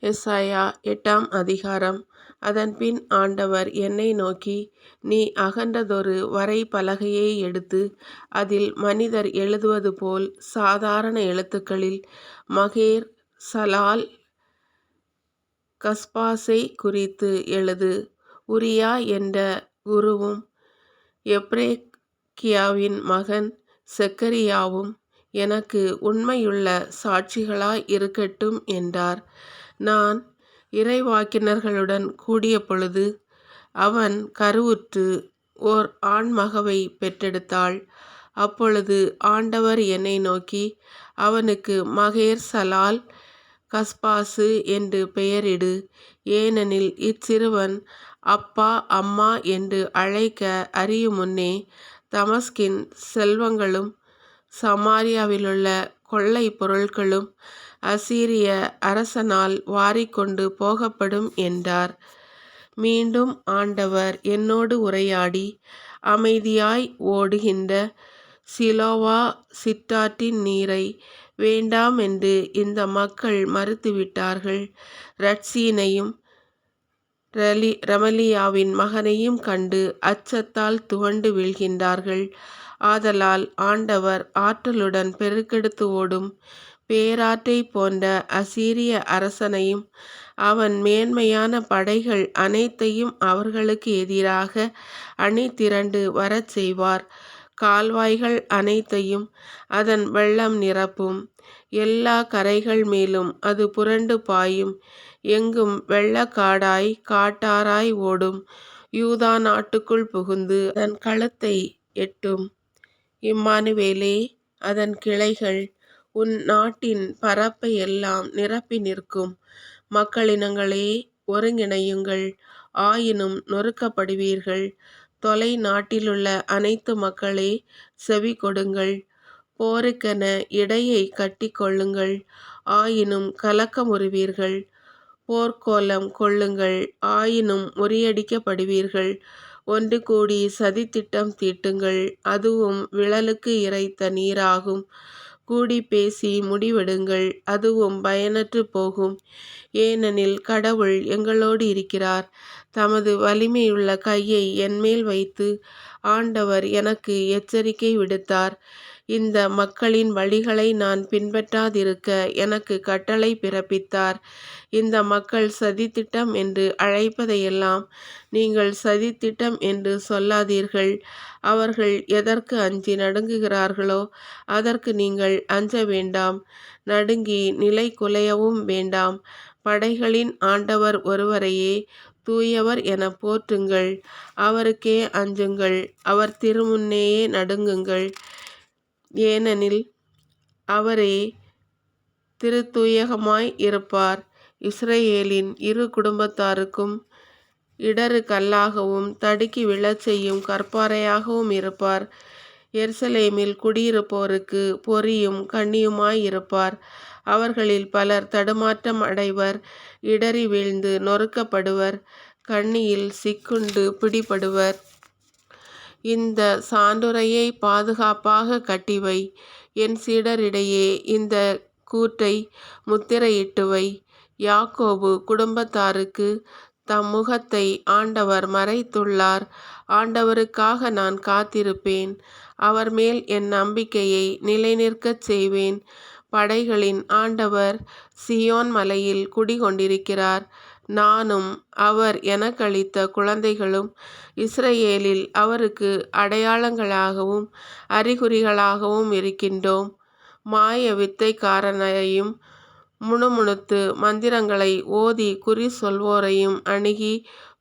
எசாயா 8ஆம் அதிகாரம். அதன்பின் ஆண்டவர் என்னை நோக்கி, நீ அகன்றதொரு வரைபலகையை எடுத்து அதில் மனிதர் எழுதுவது போல் சாதாரண எழுத்துக்களில் மகேர் சலால் கஸ்பாஸை குறித்து எழுது. உரியா என்ற குருவும் எப்ரேக்கியாவின் மகன் செக்கரியாவும் எனக்கு உண்மையுள்ள சாட்சிகளாய் இருக்கட்டும் என்றார். நான் இறைவாக்கினர்களுடன் கூடிய பொழுது அவன் கருவுற்று ஓர் ஆண்மகவை பெற்றெடுத்தாள். அப்பொழுது ஆண்டவர் என்னை நோக்கி, அவனுக்கு மகேர் சலால் கஸ்பாசு என்று பெயரிடு. ஏனெனில் இச்சிறுவன் அப்பா அம்மா என்று அழைக்க அறியுமுன்னே தமஸ்கின் செல்வங்களும் சமாரியாவிலுள்ள கொள்ளை பொருட்களும் அசீரிய அரசனால் வாரிக்கொண்டு போகப்படும் என்றார். மீண்டும் ஆண்டவர் என்னோடு உரையாடி, அமைதியாய் ஓடுகின்ற சிலோவா சிற்றாற்றின் நீரை வேண்டாம் என்று இந்த மக்கள் மறுத்துவிட்டார்கள். ரட்சீனையும் ரமலியாவின் மகனையும் கண்டு அச்சத்தால் துவண்டு வீழ்கின்றார்கள். ஆதலால் ஆண்டவர் ஆற்றலுடன் பெருக்கெடுத்து ஓடும் பேராற்றை போன்ற அசீரிய அரசனையும் அவன் மேன்மையான படைகள் அனைத்தையும் அவர்களுக்கு எதிராக அணி திரண்டு வரச் செய்வார். கால்வாய்கள் அனைத்தையும் அதன் வெள்ளம் நிரப்பும். எல்லா கரைகள் மேலும் அது புரண்டு பாயும். எங்கும் வெள்ளக்காடாய் காட்டாராய் ஓடும். யூதா நாட்டுக்குள் புகுந்து அதன் களத்தை எட்டும். இம்மானுவேலே, அதன் கிளைகள் உன் நாட்டின் பரப்பை எல்லாம் நிரப்பி நிற்கும். மக்களினங்களே, ஒருங்கிணையுங்கள், ஆயினும் நொறுக்கப்படுவீர்கள். தொலை நாட்டிலுள்ள அனைத்து மக்களே, செவி கொடுங்கள். போருக்கென இடையை கட்டி கொள்ளுங்கள், ஆயினும் கலக்கமுறுவீர்கள். போர்க்கோலம் கொள்ளுங்கள், ஆயினும் முறியடிக்கப்படுவீர்கள். ஒன்று கூடி சதித்திட்டம் தீட்டுங்கள், அதுவும் விழலுக்கு இறைத்த நீராகும். கூடி பேசி முடிவெடுங்கள், அதுவும் பயனற்று போகும். ஏனெனில் கடவுள் எங்களோடு இருக்கிறார். தமது வலிமையுள்ள கையை என்மேல் வைத்து ஆண்டவர் எனக்கு எச்சரிக்கை விடுத்தார். இந்த மக்களின் வழிகளை நான் பின்பற்றாதிருக்க எனக்கு கட்டளை பிறப்பித்தார். இந்த மக்கள் சதித்திட்டம் என்று அழைப்பதையெல்லாம் நீங்கள் சதித்திட்டம் என்று சொல்லாதீர்கள். அவர்கள் எதற்கு அஞ்சி நடுங்குகிறார்களோ அதற்கு நீங்கள் அஞ்ச வேண்டாம். நடுங்கி நிலை குலையவும் வேண்டாம். படைகளின் ஆண்டவர் ஒருவரையே தூயவர் என போற்றுங்கள். அவருக்கே அஞ்சுங்கள். அவர் திருமுன்னேயே நடுங்குங்கள். ஏனெனில் அவரே திருத்தூயகமாய் இருப்பார். இஸ்ரேலின் இரு குடும்பத்தாருக்கும் இடறு கல்லாகவும் தடுக்கி விழச் செய்யும் கற்பாறையாகவும் இருப்பார். எருசலேமில் குடியிருப்போருக்கு பொறியும் கண்ணியுமாய் இருப்பார். அவர்களில் பலர் தடுமாற்றம் அடைவர், இடறி வீழ்ந்து நொறுக்கப்படுவர், கண்ணியில் சிக்குண்டு பிடிபடுவர். இந்த சான்றுரையை பாதுகாப்பாக கட்டிவை. என் சீடரிடையே இந்த கூற்றை முத்திரையிட்டுவை. யாக்கோபு குடும்பத்தாருக்கு தம் முகத்தை ஆண்டவர் மறைத்துள்ளார். ஆண்டவருக்காக நான் காத்திருப்பேன். அவர் மேல் என் நம்பிக்கையை நிலைநிற்கச் செய்வேன். படைகளின் ஆண்டவர் சியோன் மலையில் குடிகொண்டிருக்கிறார். நானும் அவர் எனக்களித்த குழந்தைகளும் இஸ்ரேலில் அவருக்கு அடையாளங்களாகவும் அறிகுறிகளாகவும் இருக்கின்றோம். மாய வித்தைக்காரரையும் முணுமுணுத்து மந்திரங்களை ஓதி குறி சொல்வோரையும் அணுகி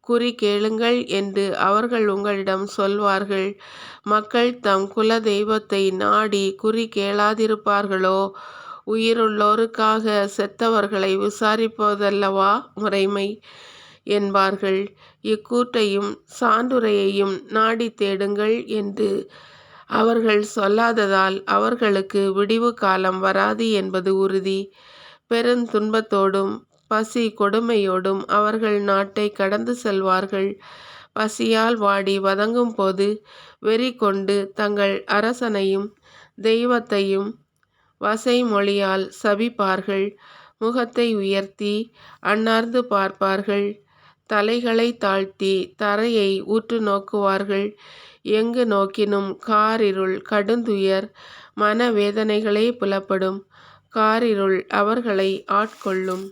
குறி கேளுங்கள் என்று அவர்கள் உங்களிடம் சொல்வார்கள். மக்கள் தம் குல தெய்வத்தை நாடி குறி கேளாதிருப்பார்களோ? உயிருள்ளோருக்காக செத்தவர்களை விசாரிப்பதல்லவா முறைமை என்பார்கள். இக்கூற்றையும் சான்றுரையையும் நாடி தேடுங்கள் என்று அவர்கள் சொல்லாததால் அவர்களுக்கு விடிவு காலம் வராது என்பது உறுதி. பெருந்துன்பத்தோடும் பசி கொடுமையோடும் அவர்கள் நாட்டை கடந்து செல்வார்கள். பசியால் வாடி வதங்கும் போது வெறி கொண்டு தங்கள் அரசனையும் தெய்வத்தையும் வசை மொழியால் சபிப்பார்கள். முகத்தை உயர்த்தி அண்ணார்ந்து பார்ப்பார்கள். தலைகளை தாழ்த்தி தரையை உற்று நோக்குவார்கள். எங்கு நோக்கினும் காரிருள், கடுந்துயர், மனவேதனைகளே புலப்படும். காரிருள் அவர்களை ஆட்கொள்ளும்.